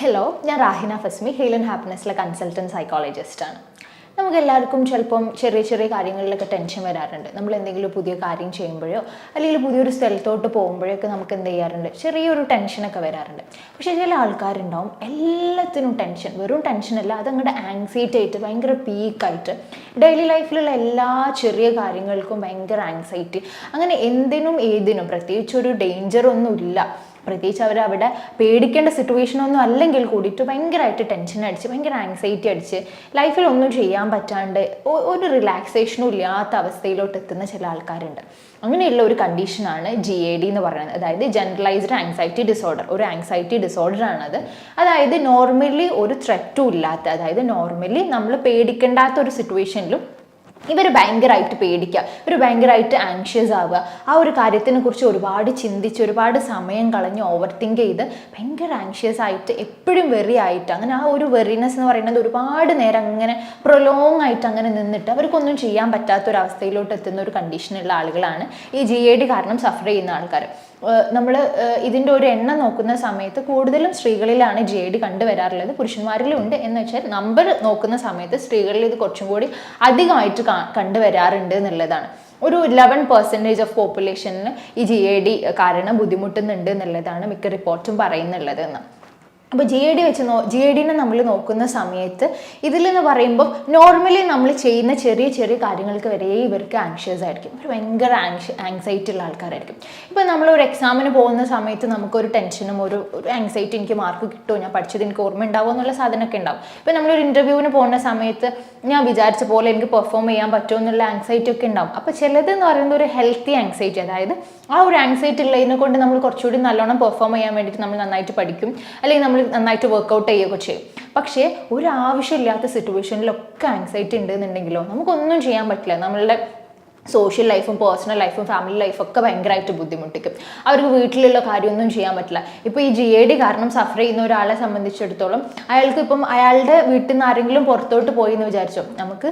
Hello, ഞാൻ Rahina Fasmi, Heal and ഹാപ്പിനെസ്സിലെ consultant സൈക്കോളജിസ്റ്റാണ്. നമുക്കെല്ലാവർക്കും ചിലപ്പം ചെറിയ ചെറിയ കാര്യങ്ങളിലൊക്കെ ടെൻഷൻ വരാറുണ്ട്. നമ്മൾ എന്തെങ്കിലും പുതിയ കാര്യം ചെയ്യുമ്പോഴോ അല്ലെങ്കിൽ പുതിയൊരു സ്ഥലത്തോട്ട് പോകുമ്പോഴൊക്കെ നമുക്ക് എന്ത് ചെയ്യാറുണ്ട്, ചെറിയൊരു ടെൻഷനൊക്കെ വരാറുണ്ട്. പക്ഷേ ചില ആൾക്കാരുണ്ടാവും എല്ലാത്തിനും ടെൻഷൻ, വെറും ടെൻഷനല്ല, അതങ്ങോട്ട് ആങ്സൈറ്റി ആയിട്ട് ഭയങ്കര പീക്കായിട്ട് ഡെയിലി ലൈഫിലുള്ള എല്ലാ ചെറിയ കാര്യങ്ങൾക്കും ഭയങ്കര ആങ്സൈറ്റി. അങ്ങനെ എന്തിനും ഏതിനും പ്രത്യേകിച്ചൊരു ഡേഞ്ചറൊന്നും ഇല്ല, പ്രത്യേകിച്ച് അവിടെ പേടിക്കേണ്ട സിറ്റുവേഷനൊന്നും അല്ലെങ്കിൽ കൂടിയിട്ട് ഭയങ്കരമായിട്ട് ടെൻഷൻ അടിച്ച് ഭയങ്കര ആങ്സൈറ്റി അടിച്ച് ലൈഫിൽ ഒന്നും ചെയ്യാൻ പറ്റാണ്ട് ഒരു റിലാക്സേഷനും ഇല്ലാത്ത അവസ്ഥയിലോട്ട് എത്തുന്ന ചില ആൾക്കാരുണ്ട്. അങ്ങനെയുള്ള ഒരു കണ്ടീഷനാണ് GAD എന്ന് പറയുന്നത്, അതായത് ജനറലൈസ്ഡ് ആങ്സൈറ്റി ഡിസോർഡർ. ഒരു ആങ്സൈറ്റി ഡിസോർഡർ ആണത്. അതായത് നോർമലി ഒരു ത്രെറ്റും ഇല്ലാത്ത, അതായത് നോർമലി നമ്മൾ പേടിക്കേണ്ടാത്ത ഒരു സിറ്റുവേഷനിലും ഇവർ ഭയങ്കരമായിട്ട് പേടിക്കുക, ഇവർ ഭയങ്കരമായിട്ട് ആങ്ഷ്യസ് ആവുക, ആ ഒരു കാര്യത്തിനെ കുറിച്ച് ഒരുപാട് ചിന്തിച്ച് ഒരുപാട് സമയം കളഞ്ഞ് ഓവർ തിങ്ക് ചെയ്ത് ഭയങ്കര ആങ്ഷ്യസ് ആയിട്ട് എപ്പോഴും വെറി ആയിട്ട്, അങ്ങനെ ആ ഒരു വെറിനെസ് എന്ന് പറയുന്നത് ഒരുപാട് നേരം അങ്ങനെ പ്രൊലോങ് ആയിട്ട് അങ്ങനെ നിന്നിട്ട് അവർക്കൊന്നും ചെയ്യാൻ പറ്റാത്തൊരവസ്ഥയിലോട്ട് എത്തുന്ന ഒരു കണ്ടീഷനുള്ള ആളുകളാണ് ഈ GAD കാരണം സഫർ ചെയ്യുന്ന ആൾക്കാർ. നമ്മൾ ഇതിൻ്റെ ഒരു എണ്ണം നോക്കുന്ന സമയത്ത് കൂടുതലും സ്ത്രീകളിലാണ് GAD കണ്ടുവരാറുള്ളത്. പുരുഷന്മാരിലും ഉണ്ട്, എന്ന് വെച്ചാൽ നമ്പർ നോക്കുന്ന സമയത്ത് സ്ത്രീകളിൽ ഇത് കുറച്ചും കൂടി അധികമായിട്ട് കണ്ടുവരാറുണ്ട് എന്നുള്ളതാണ്. ഒരു 11% ഓഫ് പോപ്പുലേഷനിൽ ഈ GAD കാരണം ബുദ്ധിമുട്ടുന്നുണ്ട് എന്നുള്ളതാണ് മിക്ക റിപ്പോർട്ടും പറയുന്നുള്ളത് എന്ന്. അപ്പോൾ GADനെ നമ്മൾ നോക്കുന്ന സമയത്ത് ഇതിലെന്ന് പറയുമ്പോൾ നോർമലി നമ്മൾ ചെയ്യുന്ന ചെറിയ ചെറിയ കാര്യങ്ങൾക്ക് വരെ ഇവർക്ക് ആങ്ഷ്യസ് ആയിരിക്കും, ഇവർ ഭയങ്കര ആങ്സൈറ്റി ഉള്ള ആൾക്കാരായിരിക്കും. ഇപ്പോൾ നമ്മളൊരു എക്സാമിന് പോകുന്ന സമയത്ത് നമുക്കൊരു ടെൻഷനും ഒരു ആങ്സൈറ്റി, എനിക്ക് മാർക്ക് കിട്ടുമോ, ഞാൻ പഠിച്ചത് എനിക്ക് ഓർമ്മ ഉണ്ടാവുമോ എന്നുള്ള സാധനമൊക്കെ ഉണ്ടാവും. ഇപ്പോൾ നമ്മളൊരു ഇൻ്റർവ്യൂവിന് പോകുന്ന സമയത്ത് ഞാൻ വിചാരിച്ച പോലെ എനിക്ക് പെർഫോം ചെയ്യാൻ പറ്റുമോ എന്നുള്ള ആങ്സൈറ്റി ഒക്കെ ഉണ്ടാവും. അപ്പോൾ ചിലതെന്ന് പറയുന്നത് ഒരു ഹെൽത്തി ആങ്സൈറ്റി, അതായത് ആ ഒരു ആങ്സൈറ്റി ഉള്ളതിനെ കൊണ്ട് നമ്മൾ കുറച്ചുകൂടി നല്ലോണം പെർഫോം ചെയ്യാൻ വേണ്ടിയിട്ട് നമ്മൾ നന്നായിട്ട് പഠിക്കും, അല്ലെങ്കിൽ നമ്മൾ നന്നായിട്ട് വർക്കൗട്ട് ചെയ്യുകയൊക്കെ ചെയ്യും. പക്ഷേ ഒരു ആവശ്യമില്ലാത്ത സിറ്റുവേഷനിലൊക്കെ ആങ്സൈറ്റി ഉണ്ട് എന്നുണ്ടെങ്കിലോ നമുക്കൊന്നും ചെയ്യാൻ പറ്റില്ല. നമ്മളുടെ സോഷ്യൽ ലൈഫും പേഴ്സണൽ ലൈഫും ഫാമിലി ലൈഫും ഒക്കെ ഭയങ്കരമായിട്ട് ബുദ്ധിമുട്ടിക്കും. അവർക്ക് വീട്ടിലുള്ള കാര്യമൊന്നും ചെയ്യാൻ പറ്റില്ല. ഇപ്പോൾ ഈ GAD കാരണം സഫർ ചെയ്യുന്ന ഒരാളെ സംബന്ധിച്ചിടത്തോളം അയാൾക്ക് ഇപ്പം അയാളുടെ വീട്ടിൽ നിന്ന് ആരെങ്കിലും പുറത്തോട്ട് പോയി എന്ന് വിചാരിച്ചോ, നമുക്ക്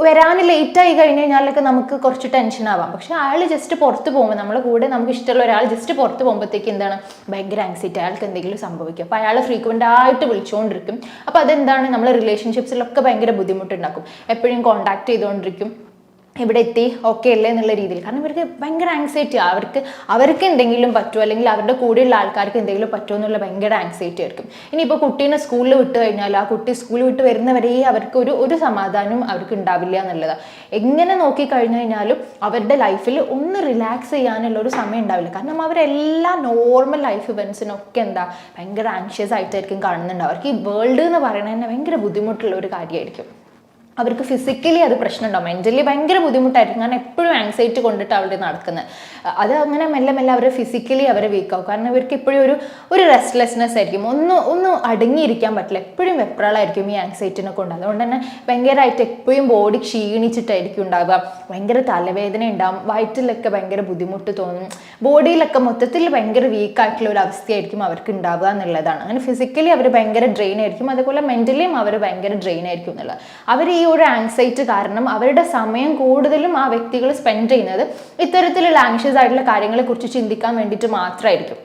വരാൻ ലേറ്റ് ആയി കഴിഞ്ഞ് കഴിഞ്ഞാലൊക്കെ നമുക്ക് കുറച്ച് ടെൻഷൻ ആവാം. പക്ഷെ അയാൾ ജസ്റ്റ് പുറത്ത് പോകുമ്പോൾ, നമ്മളെ കൂടെ നമുക്ക് ഇഷ്ടമുള്ള ഒരാൾ ജസ്റ്റ് പുറത്ത് പോകുമ്പോഴത്തേക്ക് എന്താണ്, ഭയങ്കര ആങ്സൈറ്റി, അയാൾക്ക് എന്തെങ്കിലും സംഭവിക്കും. അപ്പോൾ അയാൾ ഫ്രീക്വൻ്റ് ആയിട്ട് വിളിച്ചുകൊണ്ടിരിക്കും. അപ്പോൾ അതെന്താണ്, നമ്മളെ റിലേഷൻഷിപ്സിലൊക്കെ ഭയങ്കര ബുദ്ധിമുട്ടുണ്ടാക്കും. എപ്പോഴും കോണ്ടാക്ട് ചെയ്തുകൊണ്ടിരിക്കും, ഇവിടെ എത്തി ഓക്കെ അല്ലേ എന്നുള്ള രീതിയിൽ. കാരണം ഇവർക്ക് ഭയങ്കര ആങ്സൈറ്റി, അവർക്ക് എന്തെങ്കിലും പറ്റുമോ അല്ലെങ്കിൽ അവരുടെ കൂടെയുള്ള ആൾക്കാർക്ക് എന്തെങ്കിലും പറ്റുമോ എന്നുള്ള ഭയങ്കര ആങ്സൈറ്റി ആയിരിക്കും. ഇനിയിപ്പോൾ കുട്ടീനെ സ്കൂളിൽ വിട്ട് കഴിഞ്ഞാൽ ആ കുട്ടി സ്കൂളിൽ വിട്ട് വരുന്നവരെ അവർക്ക് ഒരു സമാധാനവും അവർക്ക് ഉണ്ടാവില്ല എന്നുള്ളതാണ്. എങ്ങനെ നോക്കിക്കഴിഞ്ഞു കഴിഞ്ഞാലും അവരുടെ ലൈഫിൽ ഒന്ന് റിലാക്സ് ചെയ്യാനുള്ള ഒരു സമയം ഉണ്ടാവില്ല. കാരണം അവരെല്ലാ നോർമൽ ലൈഫ് ഇവൻസിനൊക്കെ ഭയങ്കര ആങ്ഷ്യസ് ആയിട്ടായിരിക്കും കാണുന്നുണ്ട്. അവർക്ക് ഈ വേൾഡ് എന്ന് പറയുന്നത് തന്നെ ഭയങ്കര ബുദ്ധിമുട്ടുള്ള ഒരു കാര്യമായിരിക്കും. അവർക്ക് ഫിസിക്കലി അത് പ്രശ്നം ഉണ്ടാവും, മെൻ്റലി ഭയങ്കര ബുദ്ധിമുട്ടായിരിക്കും. കാരണം എപ്പോഴും ആങ്സൈറ്റി കൊണ്ടിട്ട് അവർ നടക്കുന്നത്. അത് അങ്ങനെ മെല്ലെ മെല്ലെ അവരെ ഫിസിക്കലി അവരെ വീക്കാവും. കാരണം ഇവർക്ക് എപ്പോഴും ഒരു റെസ്റ്റ്ലെസ്നെസ് ആയിരിക്കും, ഒന്നും അടങ്ങിയിരിക്കാൻ പറ്റില്ല, എപ്പോഴും വെപ്രാളായിരിക്കും ഈ ആങ്സൈറ്റിനെ കൊണ്ട്. അതുകൊണ്ട് തന്നെ ഭയങ്കരമായിട്ട് എപ്പോഴും ബോഡി ക്ഷീണിച്ചിട്ടായിരിക്കും ഉണ്ടാവുക, ഭയങ്കര തലവേദന ഉണ്ടാവും, വയറ്റിലൊക്കെ ഭയങ്കര ബുദ്ധിമുട്ട് തോന്നും, ബോഡിയിലൊക്കെ മൊത്തത്തിൽ ഭയങ്കര വീക്കായിട്ടുള്ള ഒരു അവസ്ഥയായിരിക്കും അവർക്ക് ഉണ്ടാവുക എന്നുള്ളതാണ്. അങ്ങനെ ഫിസിക്കലി അവർ ഭയങ്കര ഡ്രെയിൻ ആയിരിക്കും, അതുപോലെ മെൻ്റലിയും അവർ ഭയങ്കര ഡ്രെയിൻ ആയിരിക്കും എന്നുള്ളത്. അവർ ഈ ഒരു ആങ്സൈറ്റി കാരണം അവരുടെ സമയം കൂടുതലും ആ വ്യക്തികൾ സ്പെൻഡ് ചെയ്യുന്നത് ഇത്തരത്തിലുള്ള ആങ്ഷ്യസ് ആയിട്ടുള്ള കാര്യങ്ങളെ കുറിച്ച് ചിന്തിക്കാൻ വേണ്ടിയിട്ട് മാത്രമായിരിക്കും.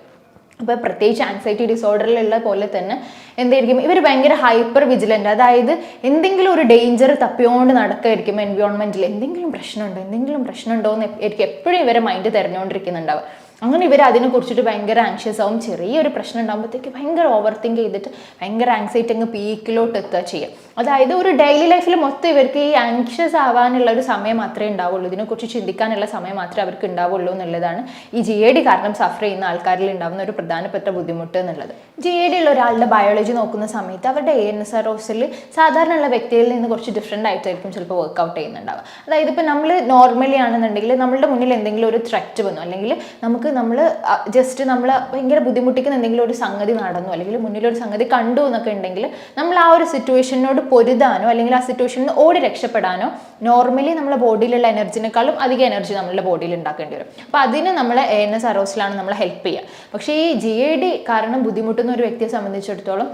അപ്പോൾ പ്രത്യേകിച്ച് ആങ്സൈറ്റി ഡിസോർഡറിലുള്ള പോലെ തന്നെ എന്തായിരിക്കും, ഇവർ ഭയങ്കര ഹൈപ്പർ വിജിലൻ്റ്, അതായത് എന്തെങ്കിലും ഒരു ഡേഞ്ചർ തപ്പിയോണ്ട് നടക്കുകയായിരിക്കും. എൻവയോൺമെൻറ്റിൽ എന്തെങ്കിലും പ്രശ്നമുണ്ടോ എന്ന് ആയിരിക്കും എപ്പോഴും ഇവരെ മൈൻഡ് തിരഞ്ഞുകൊണ്ടിരിക്കുന്നുണ്ടാവുക. അങ്ങനെ ഇവർ അതിനെ കുറിച്ചിട്ട് ഭയങ്കര ആങ്ഷ്യസ് ആവും. ചെറിയൊരു പ്രശ്നം ഉണ്ടാകുമ്പോഴത്തേക്ക് ഭയങ്കര ഓവർ തിങ്ക് ചെയ്തിട്ട് ഭയങ്കര ആങ്സൈറ്റി അങ്ങ് പീക്കിലോട്ട് എത്തുക ചെയ്യുക. അതായത് ഒരു ഡെയിലി ലൈഫിൽ മൊത്തം ഇവർക്ക് ഈ ആങ്ഷ്യസ് ആവാനുള്ള ഒരു സമയം മാത്രമേ ഉണ്ടാവുള്ളൂ, ഇതിനെക്കുറിച്ച് ചിന്തിക്കാനുള്ള സമയം മാത്രമേ അവർക്ക് ഉണ്ടാവുള്ളൂ എന്നുള്ളതാണ് ഈ GAD കാരണം സഫർ ചെയ്യുന്ന ആൾക്കാരിൽ ഉണ്ടാകുന്ന ഒരു പ്രധാനപ്പെട്ട ബുദ്ധിമുട്ട് എന്നുള്ളത്. GAD ഉള്ള ഒരാളുടെ ബയോളജി നോക്കുന്ന സമയത്ത് അവരുടെ ANSROസിൽ സാധാരണയുള്ള വ്യക്തികളിൽ നിന്ന് കുറച്ച് ഡിഫറെൻ്റ് ആയിട്ടായിരിക്കും ചിലപ്പോൾ വർക്കൗട്ട് ചെയ്യുന്നുണ്ടാവുക. അതായത് ഇപ്പോൾ നമ്മൾ നോർമലി ആണെന്നുണ്ടെങ്കിൽ നമ്മളുടെ മുന്നിൽ എന്തെങ്കിലും ഒരു ത്രെറ്റ് വന്നു, അല്ലെങ്കിൽ നമ്മൾ ഭയങ്കര ബുദ്ധിമുട്ടിക്കുന്ന എന്തെങ്കിലും ഒരു സംഗതി നടന്നു, അല്ലെങ്കിൽ മുന്നിലൊരു സംഗതി കണ്ടു എന്നൊക്കെ ഉണ്ടെങ്കിൽ നമ്മൾ ആ ഒരു സിറ്റുവേഷനോട് പൊരുതാനോ അല്ലെങ്കിൽ ആ സിറ്റുവേഷനിൽ നിന്ന് ഓടി രക്ഷപ്പെടാനോ നോർമലി നമ്മുടെ ബോഡിയിലുള്ള എനർജിനേക്കാളും അധികം എനർജി നമ്മുടെ ബോഡിയിൽ ഉണ്ടാക്കേണ്ടി വരും. അപ്പോൾ അതിന് നമ്മളെ ANSROസിലാണ് നമ്മളെ ഹെൽപ്പ് ചെയ്യുക. പക്ഷേ ഈ GAD കാരണം ബുദ്ധിമുട്ടുന്ന ഒരു വ്യക്തിയെ സംബന്ധിച്ചിടത്തോളം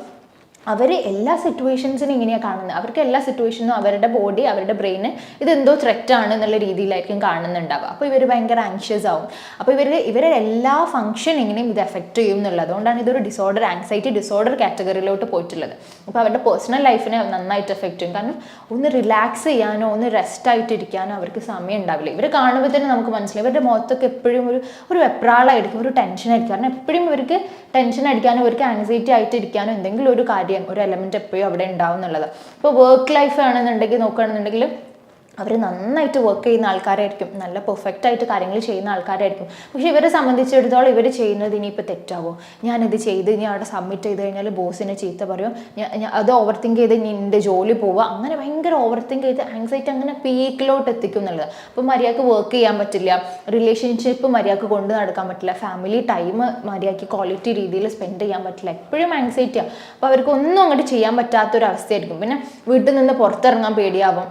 അവർ എല്ലാ സിറ്റുവേഷൻസിനും ഇങ്ങനെയാണ് കാണുന്നത്. അവർക്ക് എല്ലാ സിറ്റുവേഷനും അവരുടെ ബോഡി, അവരുടെ ബ്രെയിന് ഇതെന്തോ ത്രെറ്റാണ് എന്നുള്ള രീതിയിലായിരിക്കും കാണുന്നുണ്ടാവുക. അപ്പോൾ ഇവർ ഭയങ്കര ആങ്ഷ്യസ് ആവും. അപ്പോൾ ഇവരുടെ എല്ലാ ഫംഗ്ഷനിങ്ങിനെയും ഇത് എഫക്റ്റ് ചെയ്യും എന്നുള്ളത്. അതുകൊണ്ടാണ് ഇതൊരു ഡിസോർഡർ, ആങ്സൈറ്റി ഡിസോർഡർ കാറ്റഗറിയിലോട്ട് പോയിട്ടുള്ളത്. അപ്പോൾ അവരുടെ പേഴ്സണൽ ലൈഫിനെ നന്നായിട്ട് എഫക്റ്റ് ചെയ്യും. കാരണം ഒന്ന് റിലാക്സ് ചെയ്യാനോ ഒന്ന് റെസ്റ്റ് ആയിട്ടിരിക്കാനോ അവർക്ക് സമയം ഉണ്ടാവില്ല. ഇവർ കാണുമ്പോൾ തന്നെ നമുക്ക് മനസ്സിലാവും ഇവരുടെ മുഖത്തൊക്കെ എപ്പോഴും ഒരു വെപ്രാളായിരിക്കും, ഒരു ടെൻഷനായിരിക്കും. കാരണം എപ്പോഴും ഇവർക്ക് ടെൻഷൻ അടിക്കാനോ ഇവർക്ക് ആങ്സൈറ്റി ആയിട്ടിരിക്കാനോ എന്തെങ്കിലും ഒരു കാര്യം, ഒരു എലമെന്റ് എപ്പോഴും അവിടെ ഉണ്ടാവും എന്നുള്ളത്. ഇപ്പോൾ വർക്ക് ലൈഫ് ആണെന്നുണ്ടെങ്കിൽ നോക്കുകയാണെന്നുണ്ടെങ്കിൽ അവർ നന്നായിട്ട് വർക്ക് ചെയ്യുന്ന ആൾക്കാരായിരിക്കും, നല്ല പെർഫെക്റ്റ് ആയിട്ട് കാര്യങ്ങൾ ചെയ്യുന്ന ആൾക്കാരായിരിക്കും. പക്ഷെ ഇവരെ സംബന്ധിച്ചിടത്തോളം ഇവർ ചെയ്യുന്നത് ഇനിയിപ്പോൾ തെറ്റാവോ, ഞാനിത് ചെയ്ത് ഇനി അവിടെ സബ്മിറ്റ് ചെയ്ത് കഴിഞ്ഞാൽ ബോസിനെ ചീത്ത പറയും, അത് ഓവർ തിങ്ക് ചെയ്ത് ഇനി എൻ്റെ ജോലി പോവുക, അങ്ങനെ ഭയങ്കര ഓവർ തിങ്ക് ചെയ്ത് ആങ്സൈറ്റി അങ്ങനെ പീക്കിലോട്ട് എത്തിക്കും എന്നുള്ളത്. അപ്പോൾ മര്യാദക്ക് വർക്ക് ചെയ്യാൻ പറ്റില്ല, റിലേഷൻഷിപ്പ് മര്യാദക്ക് കൊണ്ട് നടക്കാൻ പറ്റില്ല, ഫാമിലി ടൈം മര്യാദക്ക് ക്വാളിറ്റി രീതിയിൽ സ്പെൻഡ് ചെയ്യാൻ പറ്റില്ല, എപ്പോഴും ആങ്സൈറ്റിയാണ്. അപ്പോൾ അവർക്ക് ഒന്നും അങ്ങോട്ട് ചെയ്യാൻ പറ്റാത്തൊരവസ്ഥയായിരിക്കും. പിന്നെ വീട്ടിൽ നിന്ന് പുറത്തിറങ്ങാൻ പേടിയാവും.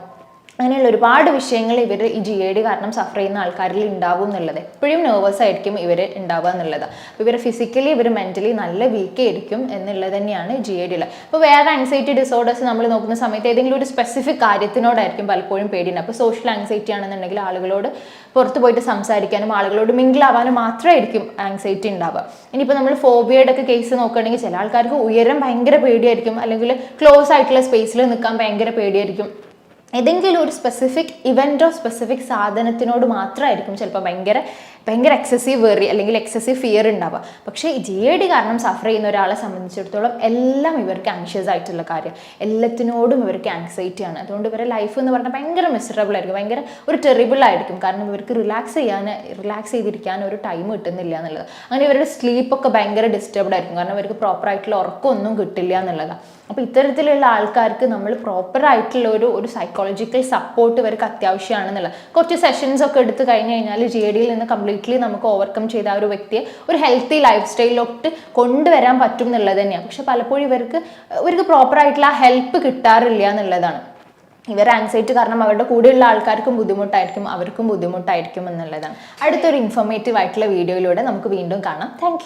അങ്ങനെയുള്ള ഒരുപാട് വിഷയങ്ങൾ ഇവർ ഈ GAD കാരണം സഫർ ചെയ്യുന്ന ആൾക്കാരിൽ ഉണ്ടാവും എന്നുള്ളത്. എപ്പോഴും നെർവസ് ആയിരിക്കും ഇവർ ഉണ്ടാവുക എന്നുള്ളത്. അപ്പോൾ ഇവർ ഫിസിക്കലി ഇവർ മെൻ്റലി നല്ല വീക്ക് ആയിരിക്കും എന്നുള്ളത് തന്നെയാണ് GAD ഉള്ളത്. അപ്പോൾ വേറെ ആങ്സൈറ്റി ഡിസോർഡേഴ്സ് നമ്മൾ നോക്കുന്ന സമയത്ത് ഏതെങ്കിലും ഒരു സ്പെസിഫിക് കാര്യത്തിനോടായിരിക്കും പലപ്പോഴും പേടിയുണ്ട്. അപ്പോൾ സോഷ്യൽ ആങ്സൈറ്റി ആണെന്നുണ്ടെങ്കിൽ ആളുകളോട് പുറത്ത് പോയിട്ട് സംസാരിക്കാനും ആളുകളോട് മിങ്കിളാവാനും മാത്രമായിരിക്കും ആങ്സൈറ്റി ഉണ്ടാവുക. ഇനിയിപ്പോൾ നമ്മൾ ഫോബിയയുടെ ഒക്കെ കേസ് നോക്കുകയാണെങ്കിൽ ചില ആൾക്കാർക്ക് ഉയരം ഭയങ്കര പേടിയായിരിക്കും, അല്ലെങ്കിൽ ക്ലോസ് ആയിട്ടുള്ള സ്പേസിൽ നിൽക്കാൻ ഭയങ്കര പേടിയായിരിക്കും. ഏതെങ്കിലും ഒരു സ്പെസിഫിക് ഇവൻറ്റോ സ്പെസിഫിക് സാധനത്തിനോട് മാത്രമായിരിക്കും ചിലപ്പോൾ ഭയങ്കര എക്സസീവ് വെറി അല്ലെങ്കിൽ എക്സസീവ് ഫിയർ ഉണ്ടാവുക. പക്ഷേ ഈ GAD കാരണം സഫർ ചെയ്യുന്ന ഒരാളെ സംബന്ധിച്ചിടത്തോളം എല്ലാം ഇവർക്ക് ആങ്ഷ്യസ് ആയിട്ടുള്ള കാര്യം, എല്ലാത്തിനോടും ഇവർക്ക് ആങ്സൈറ്റിയാണ്. അതുകൊണ്ട് ഇവരുടെ ലൈഫ് എന്ന് പറഞ്ഞാൽ ഭയങ്കര മിസറബിൾ ആയിരിക്കും, ഭയങ്കര ഒരു ടെറിബിൾ ആയിരിക്കും. കാരണം ഇവർക്ക് റിലാക്സ് ചെയ്തിരിക്കാൻ ഒരു ടൈം കിട്ടുന്നില്ല എന്നുള്ളത്. അങ്ങനെ ഇവരുടെ സ്ലീപ്പൊക്കെ ഭയങ്കര ഡിസ്റ്റർബ്ഡ് ആയിരിക്കും. കാരണം ഇവർക്ക് പ്രോപ്പറായിട്ടുള്ള ഉറക്കമൊന്നും കിട്ടില്ല എന്നുള്ളതാണ്. അപ്പോൾ ഇത്തരത്തിലുള്ള ആൾക്കാർക്ക് നമ്മൾ പ്രോപ്പറായിട്ടുള്ള ഒരു സൈക്കോളജിക്കൽ സപ്പോർട്ട് ഇവർക്ക് അത്യാവശ്യമാണെന്നുള്ളത്. കുറച്ച് സെഷൻസ് ഒക്കെ എടുത്ത് കഴിഞ്ഞ് കഴിഞ്ഞാൽ GADയിൽ നിന്ന് കംപ്ലീറ്റ്ലി നമുക്ക് ഓവർകം ചെയ്ത ആ ഒരു വ്യക്തിയെ ഒരു ഹെൽത്തി ലൈഫ് സ്റ്റൈലിലോട്ട് കൊണ്ടുവരാൻ പറ്റും എന്നുള്ളത് തന്നെയാണ്. പക്ഷെ പലപ്പോഴും ഇവർക്ക് പ്രോപ്പറായിട്ടുള്ള ആ ഹെൽപ്പ് കിട്ടാറില്ല എന്നുള്ളതാണ്. ഇവർ ആങ്സൈറ്റി കാരണം അവരുടെ കൂടെയുള്ള ആൾക്കാർക്കും ബുദ്ധിമുട്ടായിരിക്കും, അവർക്കും ബുദ്ധിമുട്ടായിരിക്കും എന്നുള്ളതാണ്. അടുത്തൊരു ഇൻഫോർമേറ്റീവ് ആയിട്ടുള്ള വീഡിയോയിലൂടെ നമുക്ക് വീണ്ടും കാണാം. താങ്ക്